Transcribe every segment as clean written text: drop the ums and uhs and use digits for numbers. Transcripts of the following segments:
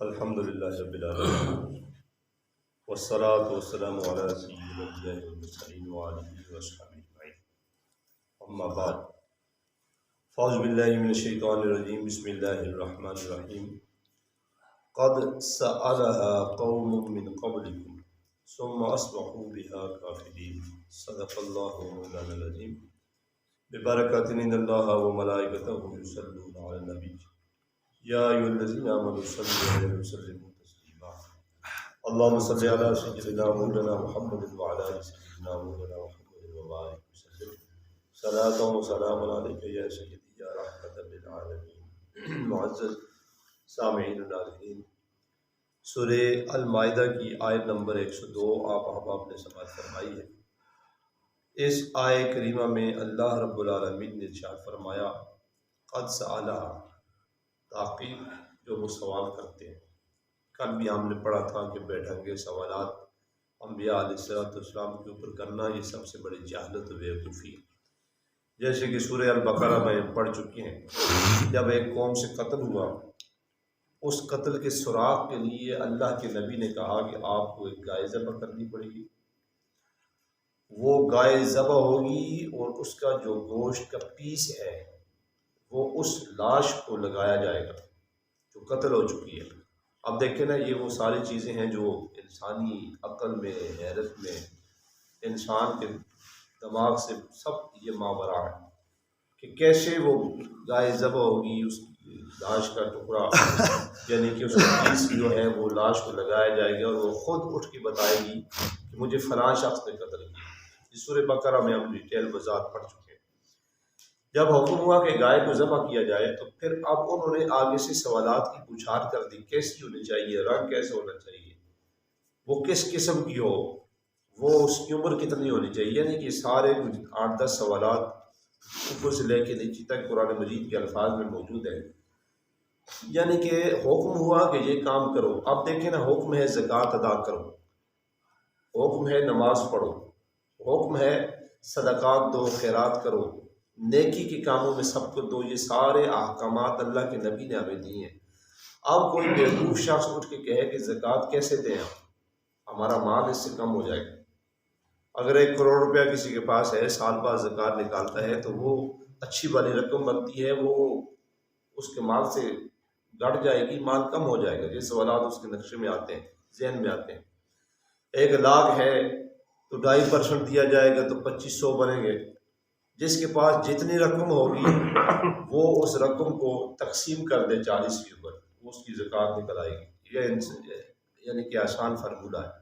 الحمدللہ رب العالمین والصلاة والسلام علی سید الانبیاء والمرسلین وآلہ وصحبہ اجمعین، اما بعد فاعوذ باللہ من الشیطان الرجیم، بسم اللہ الرحمن الرحیم۔ قد سألها قوم من قبلکم ثم اصبحوا بها کافرین، صدق اللہ مولانا العظیم۔ ببرکات ان اللہ وملائکتہ یصلون علی النبی یا ایھا الذین آمنوا صلوا علیہ وسلموا تسلیما۔ اللهم صل علی سیدنا مولانا محمد وعلی آل سیدنا مولانا محمد وبارک وسلم صلاۃ و سلام علیک یا سیدی یا رحمۃ للعالمین۔ معزز سامعین و ناظرین، سورہ المائدہ کی آیت نمبر 102 آپ احباب نے سماعت فرمائی ہے۔ اس آیت کریمہ میں اللہ رب العالمین نے ارشاد فرمایا قد سألها، تحقیق جو وہ سوال کرتے ہیں۔ کل بھی ہم نے پڑھا تھا کہ بے ڈھنگے سوالات انبیاء علیہ السلام کے اوپر کرنا یہ سب سے بڑی جہالت و بیوقوفی ہے۔ جیسے کہ سورہ البقرہ میں پڑھ چکے ہیں، جب ایک قوم سے قتل ہوا، اس قتل کے سراغ کے لیے اللہ کے نبی نے کہا کہ آپ کو ایک گائے ذبح کرنی پڑے گی۔ وہ گائے ذبح ہوگی اور اس کا جو گوشت کا پیس ہے وہ اس لاش کو لگایا جائے گا جو قتل ہو چکی ہے۔ اب دیکھیں نا، یہ وہ ساری چیزیں ہیں جو انسانی عقل میں، حیرت میں، انسان کے دماغ سے سب یہ ماورا ہے کہ کیسے وہ گائے ذبح ہوگی، اس لاش کا ٹکڑا یعنی کہ اس کا پیس جو ہے وہ لاش کو لگایا جائے گا اور وہ خود اٹھ کے بتائے گی کہ مجھے فلاں شخص نے قتل کیا۔ اس سورہ بقرہ میں ہم ڈیٹیل وضاحت پڑھ چکے ہیں۔ جب حکم ہوا کہ گائے کو ذبح کیا جائے تو پھر اب انہوں نے آگے سے سوالات کی پوچھاڑ کر دی، کیسی ہونی چاہیے، رنگ کیسے ہونا چاہیے، وہ کس قسم کی ہو، وہ اس کی عمر کتنی ہونی چاہیے، یعنی کہ سارے 8-10 سوالات اوپر سے لے کے نیچے تک قرآن مجید کے الفاظ میں موجود ہیں۔ یعنی کہ حکم ہوا کہ یہ کام کرو۔ اب دیکھیں نا، حکم ہے زکوٰۃ ادا کرو، حکم ہے نماز پڑھو، حکم ہے صدقات دو، خیرات کرو، نیکی کے کاموں میں سب کو دو۔ یہ سارے احکامات اللہ کے نبی نے ہمیں دیے ہیں۔ اب کوئی بیوقوف شخص اٹھ کے کہے کہ زکوٰۃ کیسے دیں، ہمارا مال اس سے کم ہو جائے گا۔ اگر 1 کروڑ روپیہ کسی کے پاس ہے، سال بعد زکوٰۃ نکالتا ہے تو وہ اچھی والی رقم بنتی ہے، وہ اس کے مال سے گڑ جائے گی، مال کم ہو جائے گا۔ یہ سوالات اس کے نقشے میں آتے ہیں، ذہن میں آتے ہیں۔ 1 لاکھ ہے تو 2.5% دیا جائے گا تو 2500 بنیں گے۔ جس کے پاس جتنی رقم ہوگی وہ اس رقم کو تقسیم کر دے 40 کے اوپر، وہ اس کی زکوٰۃ نکل آئے گی۔ یہ یعنی کہ آسان فارمولہ ہے۔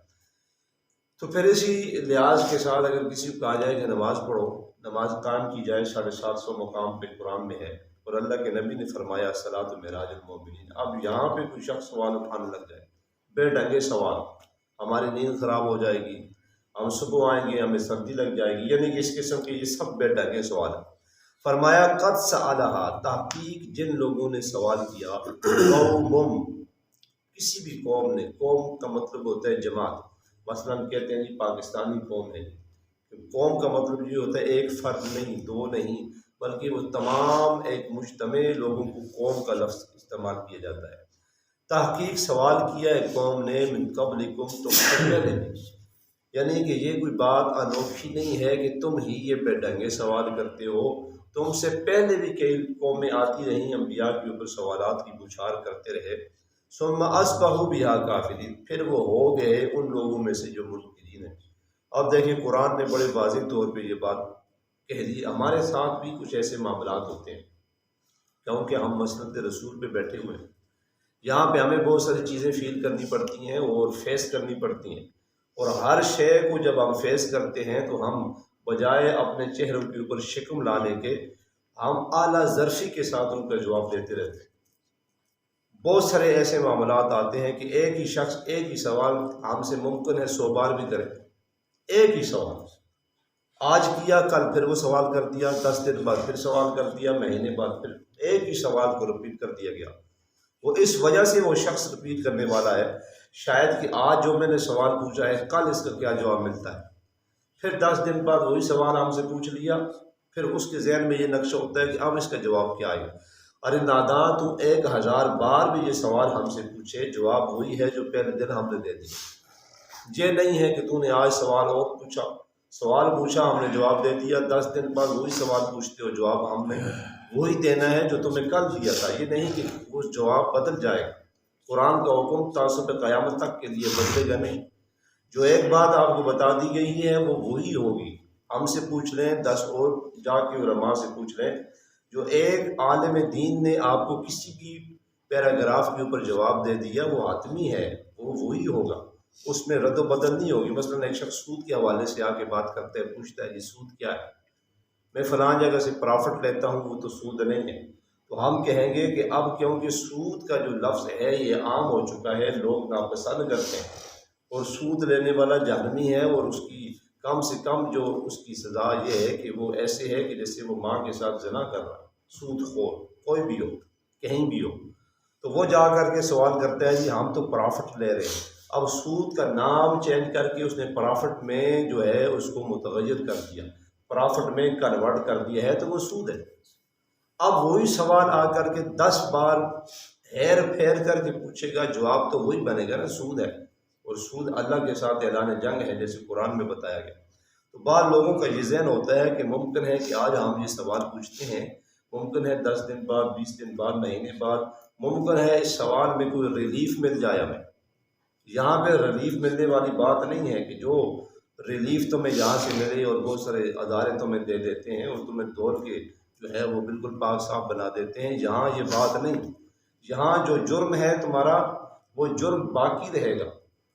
تو پھر اسی لحاظ کے ساتھ اگر کسی کو کہا جائے کہ نماز پڑھو، نماز قائم کی جائے، 750 مقام پہ قرآن میں ہے اور اللہ کے نبی نے فرمایا الصلاۃ معراج المومنین۔ اب یہاں پہ کوئی شخص سوال اٹھانے لگ جائے، بے ڈھنگے سوال، ہماری نیند خراب ہو جائے گی، ہم صبح آئیں گے ہمیں سردی لگ جائے گی، یعنی کہ اس قسم کے یہ سب بے ڈھنگے سوال ہیں۔ فرمایا قد سألها، تحقیق جن لوگوں نے سوال کیا، قوم، کسی بھی قوم نے، قوم کا مطلب ہوتا ہے جماعت۔ مثلا کہتے ہیں جی پاکستانی قوم ہے، قوم کا مطلب یہ ہوتا ہے ایک فرد نہیں، 2 نہیں، بلکہ وہ تمام ایک مجتمع لوگوں کو قوم کا لفظ استعمال کیا جاتا ہے۔ تحقیق سوال کیا ہے قوم نے، من قبلکم، تم سے پہلے نے، یعنی کہ یہ کوئی بات انوکھی نہیں ہے کہ تم ہی یہ بے ڈھنگے سوال کرتے ہو، تم سے پہلے بھی کئی قومیں آتی رہیں، انبیاء کے اوپر سوالات کی پوچھاڑ کرتے رہے۔ ثم اصبحوا بها کافرین، پھر وہ ہو گئے ان لوگوں میں سے جو منکرین ہیں۔ اب دیکھیں قرآن نے بڑے واضح طور پہ یہ بات کہہ دی۔ ہمارے ساتھ بھی کچھ ایسے معاملات ہوتے ہیں کیونکہ ہم مسند رسول پہ بیٹھے ہوئے ہیں، یہاں پہ ہمیں بہت ساری چیزیں فیل کرنی پڑتی ہیں اور فیس کرنی پڑتی ہیں، اور ہر شے کو جب ہم فیس کرتے ہیں تو ہم بجائے اپنے چہروں کے اوپر شکم لانے کے، ہم اعلیٰ ظرفی کے ساتھ ان کا جواب دیتے رہتے ہیں۔ بہت سارے ایسے معاملات آتے ہیں کہ ایک ہی شخص ایک ہی سوال ہم سے ممکن ہے 100 بار بھی کرے، ایک ہی سوال آج کیا، کل پھر وہ سوال کر دیا، 10 دن بعد پھر سوال کر دیا، مہینے بعد پھر ایک ہی سوال کو رپیٹ کر دیا گیا۔ وہ اس وجہ سے وہ شخص رپیٹ کرنے والا ہے شاید کہ آج جو میں نے سوال پوچھا ہے کل اس کا کیا جواب ملتا ہے، پھر 10 دن بعد وہی سوال ہم سے پوچھ لیا، پھر اس کے ذہن میں یہ نقشہ ہوتا ہے کہ اب اس کا جواب کیا آئے گا۔ ارے ناداں، تو 1000 بار بھی یہ سوال ہم سے پوچھے، جواب وہی ہے جو پہلے دن ہم نے دے دیا۔ یہ نہیں ہے کہ تو نے آج سوال اور پوچھا، ہم نے جواب دے دیا، 10 دن بعد وہی سوال پوچھتے ہو، جواب ہم نے وہی دینا ہے جو تمہیں کل دیا تھا۔ یہ نہیں کہ وہ جواب بدل جائے گا۔ قرآن کا حکم تعصب قیامت تک کے لیے بدلے گا نہیں۔ جو ایک بات آپ کو بتا دی گئی ہے وہ وہی ہوگی۔ ہم سے پوچھ لیں، 10 اور جا کے علماء سے پوچھ لیں، جو ایک عالم دین نے آپ کو کسی بھی پیراگراف کے اوپر جواب دے دیا وہ حتمی ہے، وہ وہی ہوگا، اس میں رد و بدل نہیں ہوگی۔ مثلا ایک شخص سود کے حوالے سے آ کے بات کرتا ہے، پوچھتا ہے یہ سود کیا ہے، میں فلاں جگہ سے پرافٹ لیتا ہوں، وہ تو سود نہیں ہے۔ تو ہم کہیں گے کہ اب کیونکہ سود کا جو لفظ ہے یہ عام ہو چکا ہے، لوگ ناپسند کرتے ہیں، اور سود لینے والا جہنمی ہے، اور اس کی کم سے کم جو اس کی سزا یہ ہے کہ وہ ایسے ہے کہ جیسے وہ ماں کے ساتھ زنا کر رہا ہے۔ سود خور کوئی بھی ہو، کہیں بھی ہو، تو وہ جا کر کے سوال کرتا ہے جی ہم تو پرافٹ لے رہے ہیں۔ اب سود کا نام چینج کر کے اس نے پرافٹ میں جو ہے اس کو متغیر کر دیا، پرافٹ میں کنورٹ کر دیا ہے، تو وہ سود ہے۔ اب وہی سوال آ کر کے 10 بار ہیر پھیر کر کے پوچھے گا، جواب تو وہی بنے گا نا، سود ہے، اور سود اللہ کے ساتھ اعلان جنگ ہے، جیسے قرآن میں بتایا گیا۔ تو بعض لوگوں کا یہ ذہن ہوتا ہے کہ ممکن ہے کہ آج ہم یہ سوال پوچھتے ہیں، ممکن ہے 10 دن بعد، 20 دن بعد، مہینے بعد، ممکن ہے اس سوال میں کوئی ریلیف مل جائے ہمیں۔ یہاں پہ ریلیف ملنے والی بات نہیں ہے کہ جو ریلیف تمہیں یہاں سے ملے اور بہت سارے ادارے تمہیں دے دیتے ہیں اور تمہیں توڑ کے جو ہے وہ بالکل پاک صاف بنا دیتے ہیں، یہاں یہ بات نہیں۔ یہاں جو جرم ہے تمہارا وہ جرم باقی رہے گا،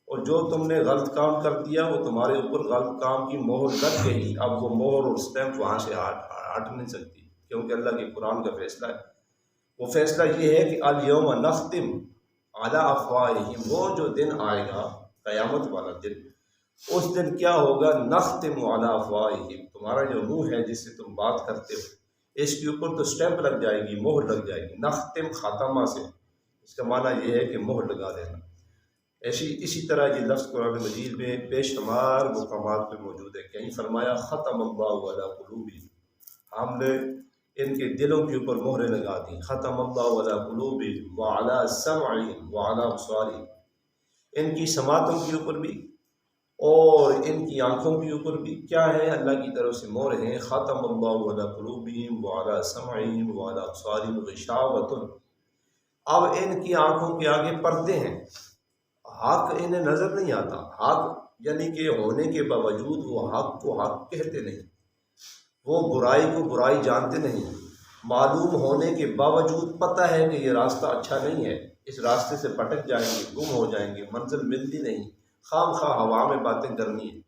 اور جو تم نے غلط کام کر دیا وہ تمہارے اوپر غلط کام کی مہر لگ گئی، اب وہ مہر اور اسٹیمپ وہاں سے ہٹ نہیں سکتی، کیونکہ اللہ کے قرآن کا فیصلہ ہے۔ وہ فیصلہ یہ ہے کہ الیوم نختم علی افواہہم، وہ جو دن آئے گا قیامت والا دن، اس دن کیا ہوگا، نختم علی افواہہم، تمہارا جو منہ ہے جس سے تم بات کرتے ہو اس کے اوپر تو اسٹیمپ لگ جائے گی، مہر لگ جائے گی۔ نختم خاتمہ سے، اس کا معنی یہ ہے کہ مہر لگا دینا۔ اسی طرح یہ لفظ قرآن مجید میں بے شمار مقامات پہ موجود ہے۔ کہیں فرمایا ختم اللہ علی قلوبہم، ہم نے ان کے دلوں کے اوپر مہریں لگا دی، ختم اللہ علی قلوبہم وعلی سمعہم وعلی ابصارہم، ان کی سماعتوں کے اوپر بھی اور ان کی آنکھوں کے اوپر بھی کیا ہے، اللہ کی طرف سے مہر ہیں۔ ختم اللہ علی قلوبہم وعلی سمعہم وعلی ابصارہم غشاوۃ، اب ان کی آنکھوں کے آگے پردے ہیں، حق انہیں نظر نہیں آتا، حق یعنی کہ ہونے کے باوجود وہ حق کو حق کہتے نہیں، وہ برائی کو برائی جانتے نہیں، معلوم ہونے کے باوجود پتہ ہے کہ یہ راستہ اچھا نہیں ہے، اس راستے سے بھٹک جائیں گے، گم ہو جائیں گے، منزل ملتی نہیں، خام خواہ ہوا میں باتیں کرنی ہے۔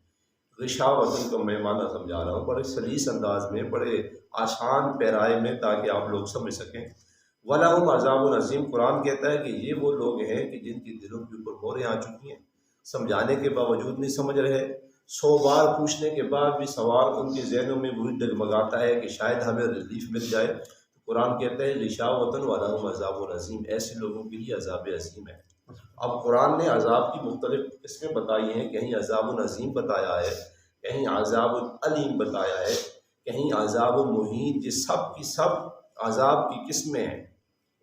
غشاوۃ کو میں معنی سمجھا رہا ہوں بڑے سلیس انداز میں، بڑے آسان پیرائے میں، تاکہ آپ لوگ سمجھ سکیں۔ وَلَهُمْ عَذَابٌ عَظِيمٌ، قرآن کہتا ہے کہ یہ وہ لوگ ہیں کہ جن کی دلوں کے اوپر مہریں آ چکی ہیں، سمجھانے کے باوجود نہیں سمجھ رہے، 100 بار پوچھنے کے بعد بھی سوال ان کے ذہنوں میں وہی ڈگمگاتا ہے کہ شاید ہمیں ریلیف مل جائے۔ تو قرآن کہتا ہے غشاوۃ وَلَهُمْ عَذَابٌ عَظِيمٌ، ایسے لوگوں کے لیے عذاب عظیم ہے۔ اب قرآن نے عذاب کی مختلف قسمیں بتائی ہیں، کہیں عذاب عظیم بتایا ہے، کہیں عذاب علیم بتایا ہے، کہیں عذاب محیط، یہ سب کی سب عذاب کی قسمیں ہیں،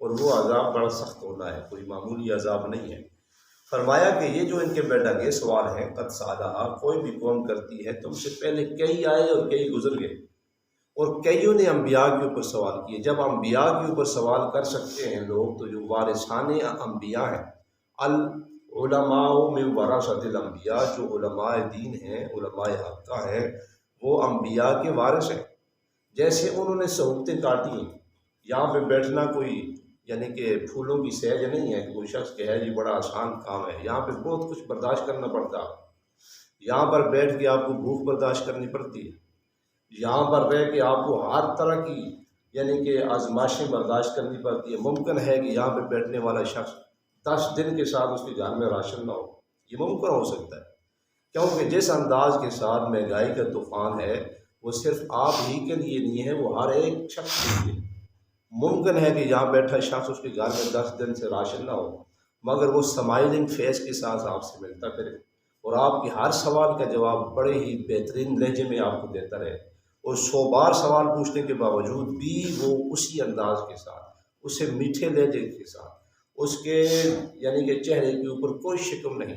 اور وہ عذاب بڑا سخت ہونا ہے، کوئی معمولی عذاب نہیں ہے۔ فرمایا کہ یہ جو ان کے بیٹھے سوال ہیں، قد سالہا، کوئی بھی قوم کرتی ہے، تم سے پہلے کئی آئے اور کئی گزر گئے، اور کئیوں نے انبیاء کے اوپر سوال کیے۔ جب انبیاء کے اوپر سوال کر سکتے ہیں لوگ، تو جو وارثان انبیاء ہیں، العلماء من ورثۃ الانبیاء، جو علماء دین ہیں، علماء حقہ ہیں، وہ انبیاء کے وارث ہیں۔ جیسے انہوں نے سہولتیں کاٹی ہیں، یہاں پہ بیٹھنا کوئی یعنی کہ پھولوں کی سیج نہیں ہے کہ کوئی شخص کہے جی بڑا آسان کام ہے، یہاں پہ بہت کچھ برداشت کرنا پڑتا ہے۔ یہاں پر بیٹھ کے آپ کو بھوک برداشت کرنی پڑتی ہے، یہاں پر رہ کے آپ کو ہر طرح کی یعنی کہ آزمائشیں برداشت کرنی پڑتی ہے۔ ممکن ہے کہ یہاں پہ بیٹھنے والا شخص 10 دن کے ساتھ اس کے گھر میں راشن نہ ہو، یہ ممکن ہو سکتا ہے، کیونکہ جس انداز کے ساتھ مہنگائی کا طوفان ہے وہ صرف آپ ہی کے لیے نہیں ہے، وہ ہر ایک شخص کے لیے۔ ممکن ہے کہ یہاں بیٹھا شخص اس کے گھر میں 10 دن سے راشن نہ ہو، مگر وہ سمائلنگ فیس کے ساتھ آپ سے ملتا کرے، اور آپ کے ہر سوال کا جواب بڑے ہی بہترین لہجے میں آپ کو دیتا رہے، اور 100 بار سوال پوچھنے کے باوجود بھی وہ اسی انداز کے ساتھ، اسے میٹھے لہجے کے ساتھ، اس کے یعنی کہ چہرے کے اوپر کوئی شکم نہیں،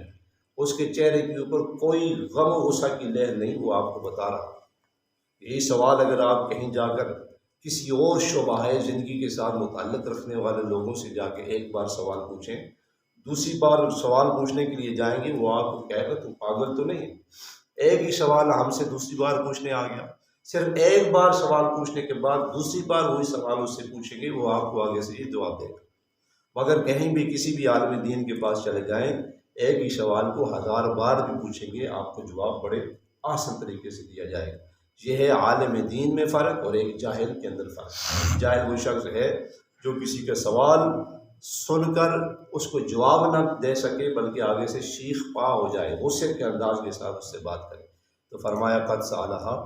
اس کے چہرے کے اوپر کوئی غم و غصہ کی لہر نہیں، وہ آپ کو بتا رہا۔ یہی سوال اگر آپ کہیں جا کر کسی اور شعبہ زندگی کے ساتھ متعلق رکھنے والے لوگوں سے جا کے ایک بار سوال پوچھیں، دوسری بار سوال پوچھنے کے لیے جائیں گے، وہ آپ کو کہے گا تم پاگل تو نہیں ہے، ایک ہی سوال ہم سے دوسری بار پوچھنے آ گیا۔ صرف ایک بار سوال پوچھنے کے بعد دوسری بار وہی سوال اس سے پوچھیں گے، وہ آپ کو آگے سے یہ جواب دے گا۔ مگر کہیں بھی کسی بھی عالم دین کے پاس چلے جائیں، ایک ہی سوال کو 1000 بار بھی پوچھیں گے، آپ کو جواب بڑے آسان طریقے سے دیا جائے گا۔ یہ ہے عالم دین میں فرق اور ایک جاہل کے اندر فرق۔ جاہل وہ شخص ہے جو کسی کا سوال سن کر اس کو جواب نہ دے سکے، بلکہ آگے سے شیخ پا ہو جائے، غصے کے انداز کے ساتھ اس سے بات کرے۔ تو فرمایا قد سألہا،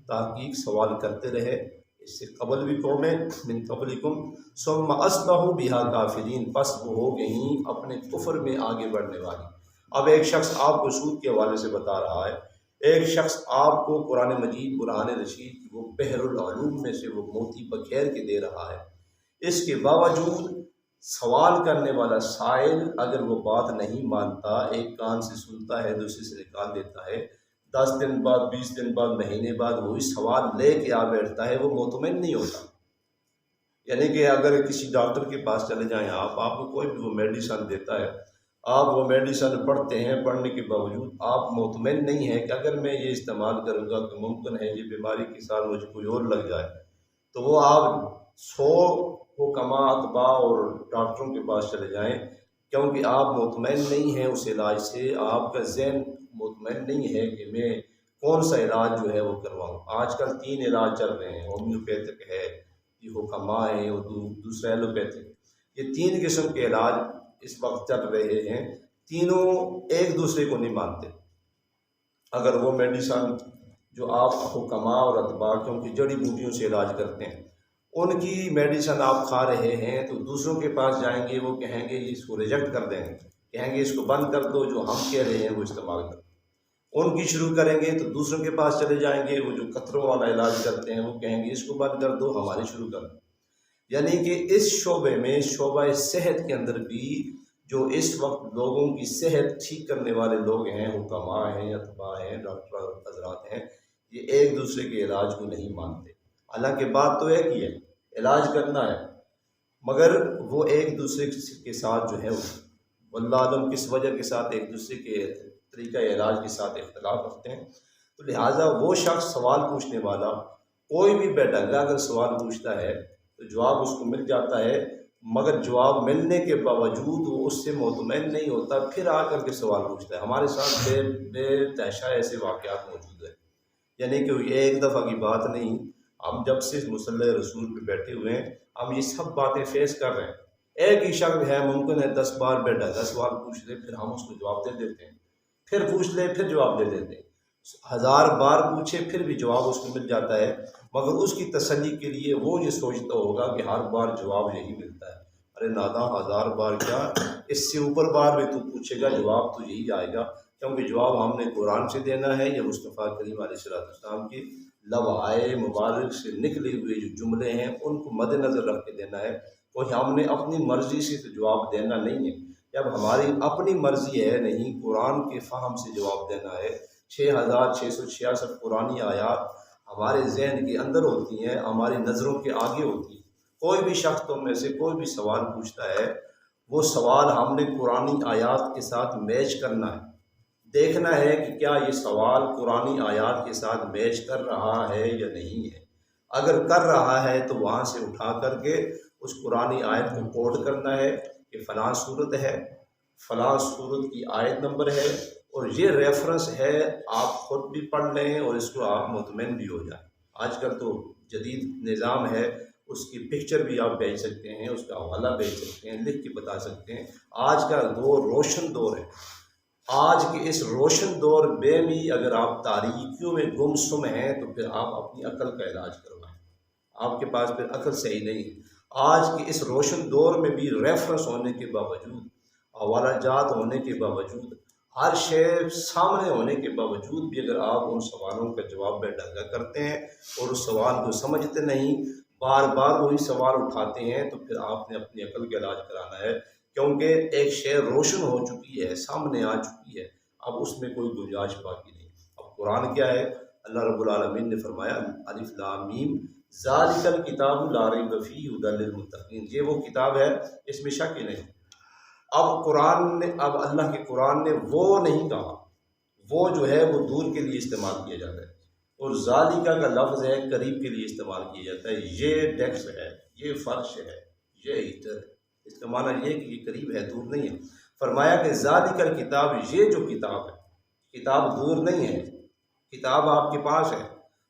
تحقیق سوال کرتے رہے اس سے قبل بھی قومیں من قبلکم ثم اصبحوا بها کافرین، پس وہ ہو گئیں اپنے کفر میں آگے بڑھنے والی۔ اب ایک شخص آپ کو سود کے حوالے سے بتا رہا ہے، ایک شخص آپ کو قرآن مجید برہان رشید کی وہ بحر العلوم میں سے وہ موتی بکھیر کے دے رہا ہے، اس کے باوجود سوال کرنے والا سائل اگر وہ بات نہیں مانتا، ایک کان سے سنتا ہے دوسرے سے نکال دیتا ہے، 10 دن بعد 20 دن بعد مہینے بعد وہی سوال لے کے آ بیٹھتا ہے، وہ مطمئن نہیں ہوتا۔ یعنی کہ اگر کسی ڈاکٹر کے پاس چلے جائیں آپ کو کوئی بھی وہ میڈیسن دیتا ہے، آپ وہ میڈیسن پڑھتے ہیں، پڑھنے کے باوجود آپ مطمئن نہیں ہیں کہ اگر میں یہ استعمال کروں گا تو ممکن ہے یہ بیماری کے ساتھ مجھے کوئی اور لگ جائے، تو وہ آپ 100 حکما اتباع اور ڈاکٹروں کے پاس چلے جائیں، کیونکہ آپ مطمئن نہیں ہیں اس علاج سے، آپ کا ذہن مطمئن نہیں ہے کہ میں کون سا علاج جو ہے وہ کرواؤں۔ آج کل 3 علاج چل رہے ہیں، ہومیوپیتھک ہے، یہ حکما ہے، اور دوسرا ایلوپیتھک، یہ 3 قسم کے علاج اس وقت چل رہے ہیں، تینوں ایک دوسرے کو نہیں مانتے۔ اگر وہ میڈیسن جو آپ حکما اور اتباع کیونکہ جڑی بوٹیوں سے علاج کرتے ہیں، ان کی میڈیسن آپ کھا رہے ہیں تو دوسروں کے پاس جائیں گے، وہ کہیں گے اس کو ریجیکٹ کر دیں گے، کہیں گے اس کو بند کر دو، جو ہم کہہ رہے ہیں وہ استعمال کرو۔ ان کی شروع کریں گے تو دوسروں کے پاس چلے جائیں گے، وہ جو قطروں والا علاج کرتے ہیں وہ کہیں گے اس کو بند کر دو، ہماری شروع کر دو۔ یعنی کہ اس شعبے میں، شعبہ صحت کے اندر بھی جو اس وقت لوگوں کی صحت ٹھیک کرنے والے لوگ ہیں، حکما ہیں، اتباع ہیں، ڈاکٹر حضرات ہیں، یہ ایک دوسرے کے علاج کو نہیں مانتے۔ حالانکہ بات تو ایک ہی ہے، علاج کرنا ہے، مگر وہ ایک دوسرے کے ساتھ جو ہے واللہ عالم کس وجہ کے ساتھ ایک دوسرے کے طریقہ علاج کے ساتھ اختلاف رکھتے ہیں۔ تو لہٰذا وہ شخص سوال پوچھنے والا کوئی بھی بے ڈنگا اگر سوال پوچھتا ہے تو جواب اس کو مل جاتا ہے، مگر جواب ملنے کے باوجود وہ اس سے مطمئن نہیں ہوتا، پھر آ کر کے سوال پوچھتا ہے۔ ہمارے ساتھ بے تحاشا ایسے واقعات موجود ہیں، یعنی کہ یہ ایک دفعہ کی بات نہیں، ہم جب سے مصلی رسول پہ بیٹھے ہوئے ہیں ہم یہ سب باتیں فیس کر رہے ہیں۔ ایک ہی شخص ہے ممکن ہے 10 بار بے ڈنگا سوال پوچھ لے، پھر ہم اس کو جواب دے دیتے ہیں، پھر پوچھ لے پھر جواب دے دیتے ہیں، 1000 بار پوچھے پھر بھی جواب اس کو مل جاتا ہے، مگر اس کی تسلی کے لیے وہ یہ سوچتا ہوگا کہ ہر بار جواب یہی ملتا ہے۔ ارے ناداں، 1000 بار کیا، اس سے اوپر بار بھی تو پوچھے گا جواب تو یہی آئے گا، کیونکہ جواب ہم نے قرآن سے دینا ہے یا مصطفیٰ کریم علیہ السلام کی لوائے مبارک سے نکلے ہوئے جو جملے ہیں ان کو مد نظر رکھ کے دینا ہے۔ کوئی ہم نے اپنی مرضی سے تو جواب دینا نہیں ہے، جب ہماری اپنی مرضی ہے نہیں، قرآن کے فہم سے جواب دینا ہے۔ 6666 قرآنی آیات ہمارے ذہن کے اندر ہوتی ہیں، ہماری نظروں کے آگے ہوتی ہیں۔ کوئی بھی شخص تم میں سے کوئی بھی سوال پوچھتا ہے، وہ سوال ہم نے قرآنی آیات کے ساتھ میچ کرنا ہے، دیکھنا ہے کہ کیا یہ سوال قرآنی آیات کے ساتھ میچ کر رہا ہے یا نہیں ہے۔ اگر کر رہا ہے تو وہاں سے اٹھا کر کے اس قرآنی آیت کو کوٹ کرنا ہے کہ فلاں صورت ہے، فلاں صورت کی آیت نمبر ہے، اور یہ ریفرنس ہے، آپ خود بھی پڑھ لیں اور اس کو آپ مطمئن بھی ہو جائیں۔ آج کل تو جدید نظام ہے، اس کی پکچر بھی آپ بھیج سکتے ہیں، اس کا حوالہ بھیج سکتے ہیں، لکھ کے بتا سکتے ہیں۔ آج کا دور روشن دور ہے، آج کے اس روشن دور میں بھی اگر آپ تاریکیوں میں گم سم ہیں تو پھر آپ اپنی عقل کا علاج کروائیں، آپ کے پاس پھر عقل صحیح نہیں ہے۔ آج کے اس روشن دور میں بھی ریفرنس ہونے کے باوجود، حوالہ جات ہونے کے باوجود ہر شے سامنے ہونے کے باوجود بھی اگر آپ ان سوالوں کا جواب بے ڈھنگا کرتے ہیں اور اس سوال کو سمجھتے نہیں، بار بار وہی سوال اٹھاتے ہیں، تو پھر آپ نے اپنی عقل کا علاج کرانا ہے، کیونکہ ایک شے روشن ہو چکی ہے، سامنے آ چکی ہے، اب اس میں کوئی گنجائش باقی نہیں۔ اب قرآن کیا ہے؟ اللہ رب العالمین نے فرمایا الف لام میم ذالک الکتاب لا ریب فیہ ھدی للمتقین، یہ وہ کتاب ہے اس میں شک ہی نہیں۔ اب اللہ کے قرآن نے وہ نہیں کہا، وہ جو ہے وہ دور کے لیے استعمال کیا جاتا ہے، اور ذالکہ کا لفظ ہے قریب کے لیے استعمال کیا جاتا ہے، یہ ڈیکس ہے، یہ فرش ہے، یہ ہیٹر ہے، اس کا معنی یہ ہے کہ یہ قریب ہے، دور نہیں ہے۔ فرمایا کہ ذالک الکتاب، یہ جو کتاب ہے، کتاب دور نہیں ہے، کتاب آپ کے پاس ہے،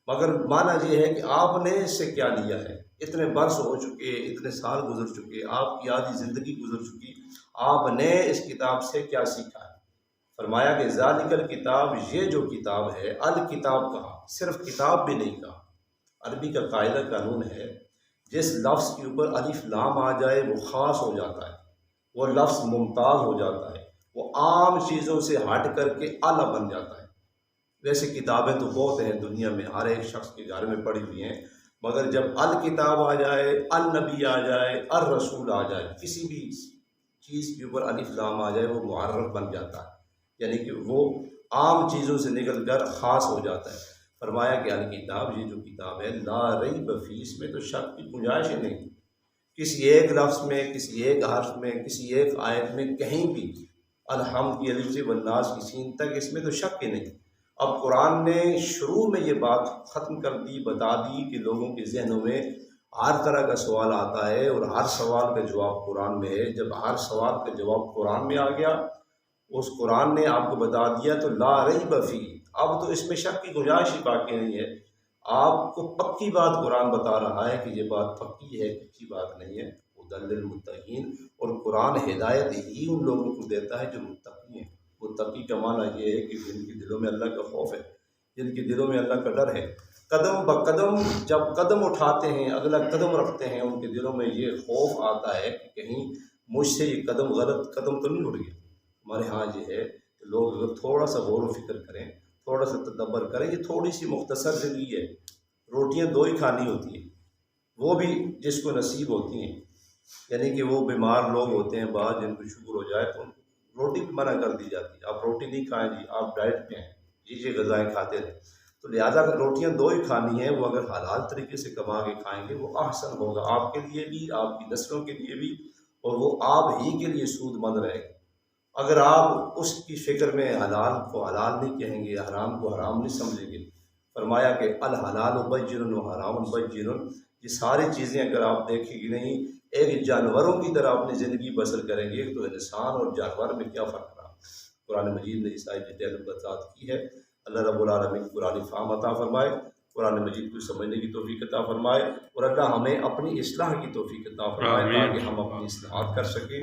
مگر معنی یہ ہے کہ آپ نے اس سے کیا لیا ہے۔ اتنے برس ہو چکے، اتنے سال گزر چکے، آپ کی آدھی زندگی گزر چکی، آپ نے اس کتاب سے کیا سیکھا ہے؟ فرمایا کہ ذالک الکتاب، یہ جو کتاب ہے، الکتاب کہا، صرف کتاب بھی نہیں کہا۔ عربی کا قاعدہ قانون ہے، جس لفظ کے اوپر الف لام آ جائے وہ خاص ہو جاتا ہے، وہ لفظ ممتاز ہو جاتا ہے، وہ عام چیزوں سے ہٹ کر کے اعلیٰ بن جاتا ہے۔ ویسے کتابیں تو بہت ہیں دنیا میں، ہر ایک شخص کے گھر میں پڑھی ہوئی ہیں، مگر جب الکتاب آ جائے، النبی آ جائے، الرسول آ جائے، کسی بھی چیز کے اوپر الف لام آ جائے وہ معرف بن جاتا ہے، یعنی کہ وہ عام چیزوں سے نکل کر خاص ہو جاتا ہے۔ فرمایا کہ الکتاب، یہ جو کتاب ہے، لا ریب فیہ، اس میں تو شک کی گنجائش ہی نہیں، کسی ایک لفظ میں، کسی ایک حرف میں، کسی ایک آیت میں، کہیں بھی الحمد کی الف سے والناس کی سین تک، اس میں تو شک ہی نہیں۔ اب قرآن نے شروع میں یہ بات ختم کر دی، بتا دی کہ لوگوں کے ذہنوں میں ہر طرح کا سوال آتا ہے اور ہر سوال کا جواب قرآن میں ہے۔ جب ہر سوال کا جواب قرآن میں آ گیا، اس قرآن نے آپ کو بتا دیا، تو لا ریب فیہ، اب تو اس میں شک کی گنجائش ہی باقی نہیں ہے۔ آپ کو پکی بات قرآن بتا رہا ہے کہ یہ بات پکی ہے، کچی بات نہیں ہے۔ ھدی للمتقین، اور قرآن ہدایت ہی ان لوگوں کو دیتا ہے جو متقی ہیں۔ متقی کا معنی یہ ہے کہ جن کے دلوں میں اللہ کا خوف ہے، جن کے دلوں میں اللہ کا ڈر ہے، قدم بقدم جب قدم اٹھاتے ہیں، اگلا قدم رکھتے ہیں، ان کے دلوں میں یہ خوف آتا ہے کہ کہیں مجھ سے یہ قدم غلط قدم تو نہیں اٹھ گیا۔ ہمارے ہاں یہ ہے کہ لوگ اگر تھوڑا سا غور و فکر کریں، تھوڑا سا تدبر کریں، یہ تھوڑی سی مختصر زندگی ہے، روٹیاں دو ہی کھانی ہوتی ہیں، وہ بھی جس کو نصیب ہوتی ہیں، یعنی کہ وہ بیمار لوگ ہوتے ہیں بعض، جن کو شوگر ہو جائے تو روٹی بھی منع کر دی جاتی ہے، آپ روٹی نہیں کھائیں جی، آپ ڈائٹ پہ ہیں، یہ غذائیں کھاتے رہیں، تو لہٰذا اگر روٹیاں دو ہی کھانی ہیں، وہ اگر حلال طریقے سے کما کے کھائیں گے وہ احسن ہوگا، آپ کے لیے بھی، آپ کی نسلوں کے لیے بھی، اور وہ آپ ہی کے لیے سود مند رہے گا۔ اگر آپ اس کی فکر میں حلال کو حلال نہیں کہیں گے، حرام کو حرام نہیں سمجھیں گے، فرمایا کہ الحلال بین وحرام بین، یہ ساری چیزیں اگر آپ دیکھیں گے نہیں، ایک جانوروں کی طرح اپنی زندگی بسر کریں گے، تو انسان اور جانور میں کیا فرق رہا؟ قرآن مجید نے اس آیت ڈیٹیل وضاحت کی ہے۔ اللہ رب العالمین قرآن فہم عطا فرمائے، قرآن مجید کو سمجھنے کی توفیق عطا فرمائے، اور اللہ ہمیں اپنی اصلاح کی توفیق عطا فرمائے تاکہ ہم اپنی اصلاحات کر سکیں۔